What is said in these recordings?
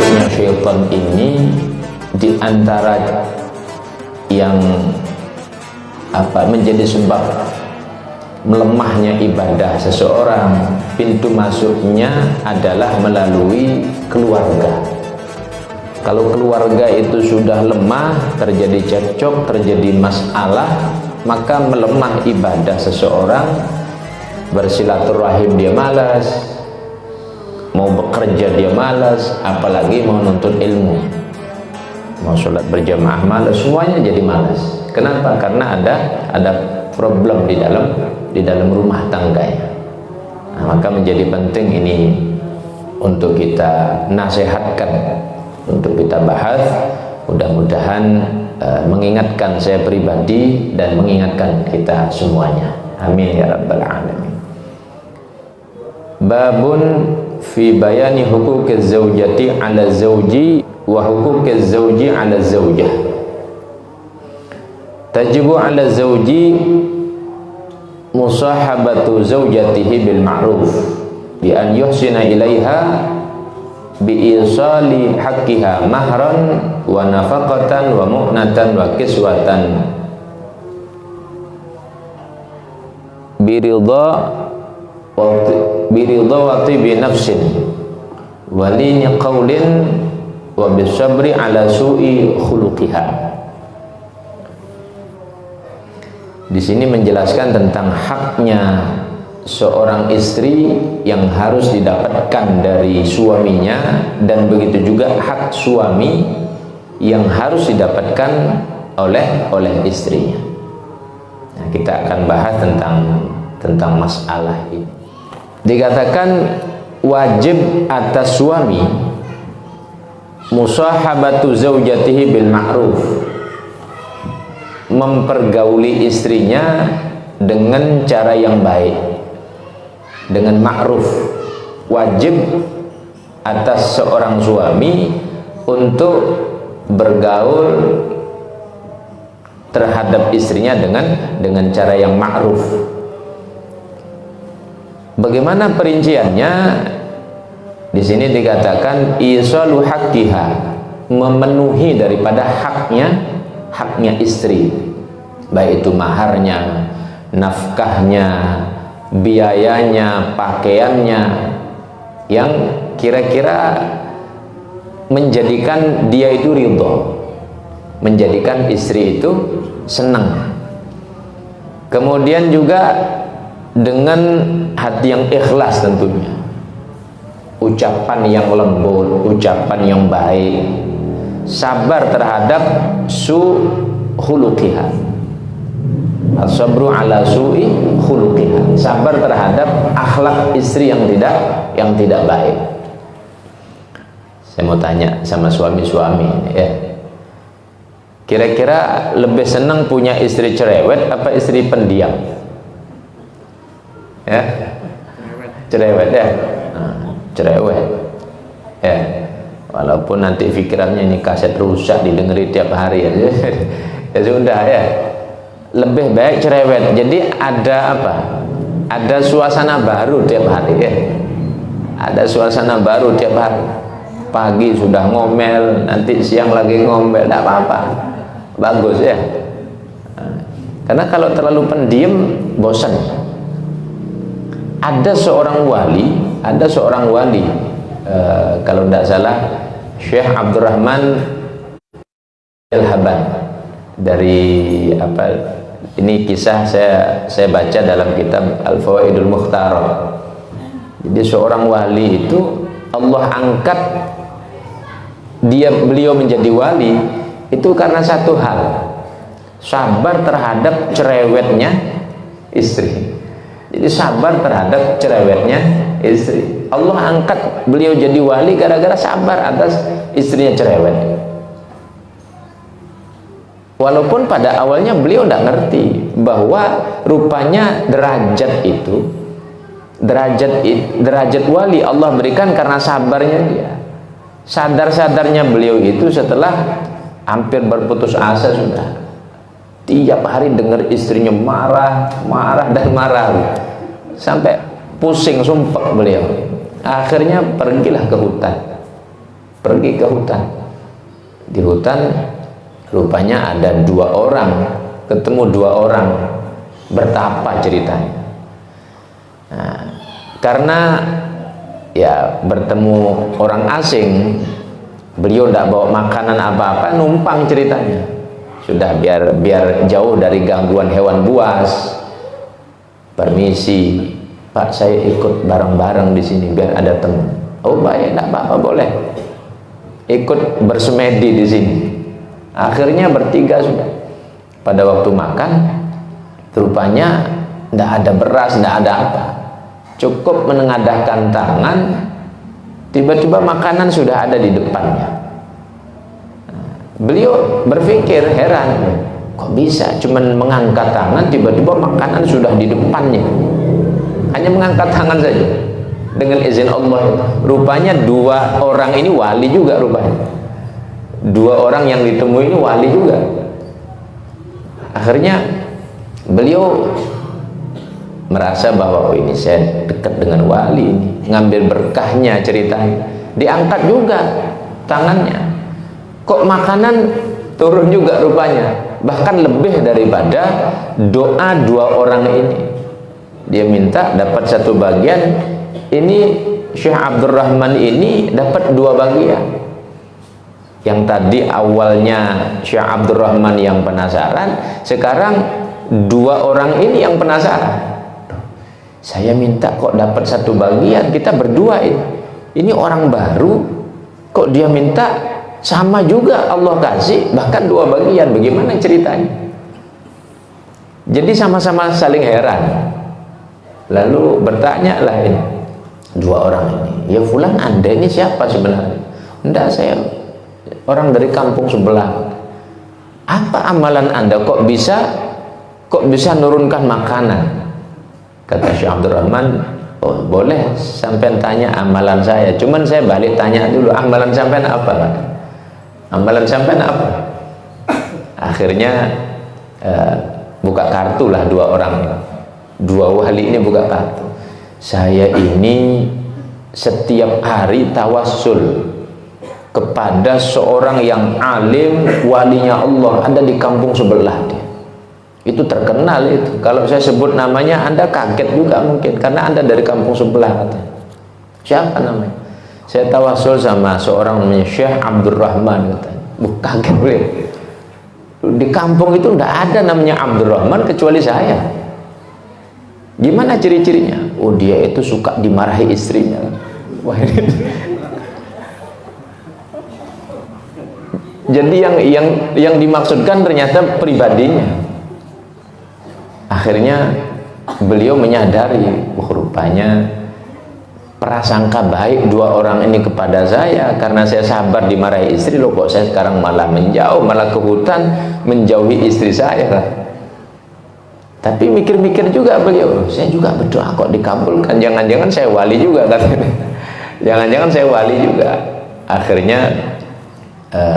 masuknya syaitan ini di antara yang menjadi sebab melemahnya ibadah seseorang, pintu masuknya adalah melalui keluarga. Kalau keluarga itu sudah lemah, terjadi cekcok, terjadi masalah, maka melemah ibadah seseorang. Bersilaturahim dia malas, mau bekerja dia malas, apalagi mau nuntut ilmu, mau sholat berjamaah malas, semuanya jadi malas. Kenapa? Karena ada problem di dalam rumah tangganya. Nah, maka menjadi penting ini untuk kita nasihatkan, untuk kita bahas. Mudah-mudahan mengingatkan saya pribadi dan mengingatkan kita semuanya. Amin ya rabbal alamin. Babun fi bayani huquqiz zaujati 'ala zauji wa huquqiz zauji 'ala zaujah. Tajibu 'ala zauji musahabatu zaujatihi bil ma'ruf bi an yuhsina ilaiha bi isali haqqiha mahran wa nafaqatan wa mu'natan wa kiswatan biridha wa tibi nafsin wali qawlin wa bisabri ala su'i khuluqiha. Di sini menjelaskan tentang haknya seorang istri yang harus didapatkan dari suaminya, dan begitu juga hak suami yang harus didapatkan oleh istrinya. Nah, kita akan bahas tentang masalah ini. Dikatakan wajib atas suami musahabatu zaujatihi bil ma'ruf, mempergauli istrinya dengan cara yang baik, dengan ma'ruf. Wajib atas seorang suami untuk bergaul terhadap istrinya dengan cara yang ma'ruf. Bagaimana perinciannya? Di sini dikatakan isalu haqqiha, memenuhi daripada haknya istri, baik itu maharnya, nafkahnya, biayanya, pakaiannya, yang kira-kira menjadikan dia itu ridho, menjadikan istri itu senang. Kemudian juga dengan hati yang ikhlas tentunya, ucapan yang lembut, ucapan yang baik, sabar terhadap khuluqiha, as-sabru ala su'i khuluqiha, sabar terhadap akhlak istri yang tidak baik. Saya mau tanya sama suami-suami ya, kira-kira lebih senang punya istri cerewet apa istri pendiam? Ya, cerewet ya, cerewet ya, walaupun nanti pikirannya ini kaset rusak didengeri tiap hari ya, ya sudah ya, lebih baik cerewet. Jadi ada ada suasana baru tiap hari ya, ada suasana baru tiap hari. Pagi sudah ngomel, nanti siang lagi ngomel, tidak apa-apa, bagus ya. Karena kalau terlalu pendiam bosan. Ada seorang wali, kalau tidak salah Syekh Abdurrahman Al-Haban, dari ini kisah saya baca dalam kitab Al-Fawaidul Mukhtarah. Jadi seorang wali itu Allah angkat beliau menjadi wali itu karena satu hal, sabar terhadap cerewetnya istri. Jadi sabar terhadap cerewetnya istri. Allah angkat beliau jadi wali gara-gara sabar atas istrinya cerewet. Walaupun pada awalnya beliau tidak ngerti bahwa rupanya derajat wali Allah berikan karena sabarnya dia. Sadar-sadarnya beliau itu setelah hampir berputus asa sudah. Tiap hari dengar istrinya marah sampai pusing, sumpah beliau. Akhirnya pergilah ke hutan. pergi ke hutan. Di hutan rupanya ada 2 orang, ketemu 2 orang bertapa ceritanya. Nah, karena ya bertemu orang asing, beliau tidak bawa makanan apa-apa, numpang ceritanya. Sudah biar jauh dari gangguan hewan buas. Permisi, Pak, saya ikut bareng-bareng di sini biar ada teman. Oh baik, tidak apa-apa, boleh. Ikut bersemedi di sini. Akhirnya bertiga sudah. Pada waktu makan, rupanya tidak ada beras, tidak ada apa. Cukup menengadahkan tangan, tiba-tiba makanan sudah ada di depannya. Beliau berpikir heran, kok bisa cuman mengangkat tangan tiba-tiba makanan sudah di depannya. Hanya mengangkat tangan saja dengan izin Allah. Rupanya 2 orang ini wali juga rupanya. 2 orang yang ditemui ini wali juga. Akhirnya beliau merasa bahwa oh ini saya dekat dengan wali ini, ngambil berkahnya ceritanya. Diangkat juga tangannya. Kok makanan turun juga rupanya, bahkan lebih daripada doa 2 orang ini. Dia minta dapat 1 bagian, ini Syekh Abdurrahman ini dapat 2 bagian. Yang tadi awalnya Syekh Abdurrahman yang penasaran, sekarang 2 orang ini yang penasaran. Saya minta kok dapat 1 bagian, kita berdua ini orang baru, kok dia minta sama juga Allah kasih, bahkan 2 bagian, bagaimana ceritanya? Jadi sama-sama saling heran. Lalu bertanya lah ini 2 orang ini, ya fulan Anda ini siapa sebenarnya? Enggak, saya orang dari kampung sebelah. Apa amalan Anda kok bisa nurunkan makanan? Kata Syekh Abdurrahman, oh boleh sampean tanya amalan saya, cuman saya balik tanya dulu, amalan sampean apa? Amalan sampean apa? Akhirnya buka kartu lah 2 orang, 2 wali ini buka kartu. Saya ini setiap hari tawassul kepada seorang yang alim, walinya Allah, ada di kampung sebelah dia. Itu terkenal itu. Kalau saya sebut namanya Anda kaget juga mungkin, karena Anda dari kampung sebelah katanya. Siapa namanya? Saya tawasul sama seorang namanya Syekh Abdurrahman katanya. Kaget boleh. Di kampung itu tidak ada namanya Abdurrahman kecuali saya. Gimana ciri-cirinya? Oh dia itu suka dimarahi istrinya. Wah ini. Jadi yang dimaksudkan ternyata pribadinya. Akhirnya beliau menyadari, rupanya prasangka baik 2 orang ini kepada saya karena saya sabar dimarahi istri, loh kok saya sekarang malah menjauh, malah ke hutan menjauhi istri saya. Tapi mikir-mikir juga beliau, saya juga berdoa kok dikabulkan, jangan-jangan saya wali juga katanya. Jangan-jangan saya wali juga. Akhirnya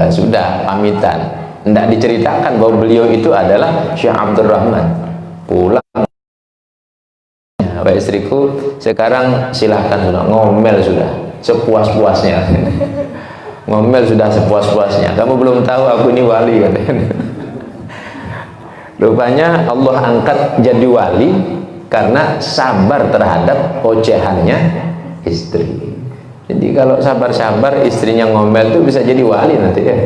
sudah pamitan. Tidak diceritakan bahwa beliau itu adalah Syekh Abdurrahman. Pulang, Pak istriku, sekarang silahkan sudah ngomel sudah sepuas-puasnya. Ngomel sudah sepuas-puasnya. Kamu belum tahu aku ini wali katanya. Rupanya Allah angkat jadi wali karena sabar terhadap ocehannya istri. Jadi kalau sabar-sabar istrinya ngomel itu bisa jadi wali nanti ya.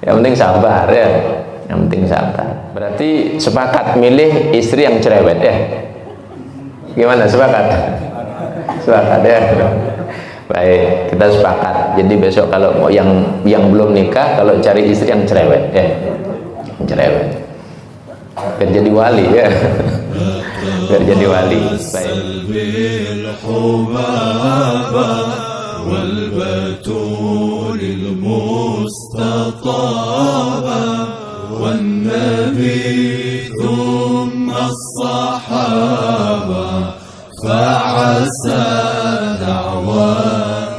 Yang penting sabar ya. Yang penting sabar. Berarti sepakat milih istri yang cerewet ya. Gimana, sepakat? Sepakat ya. Baik, kita sepakat. Jadi besok kalau mau yang belum nikah, kalau cari istri yang cerewet ya. Yang cerewet. Biar jadi wali ya. Biar jadi wali. Baik. والنبي ثم الصحابة فعسى دعواه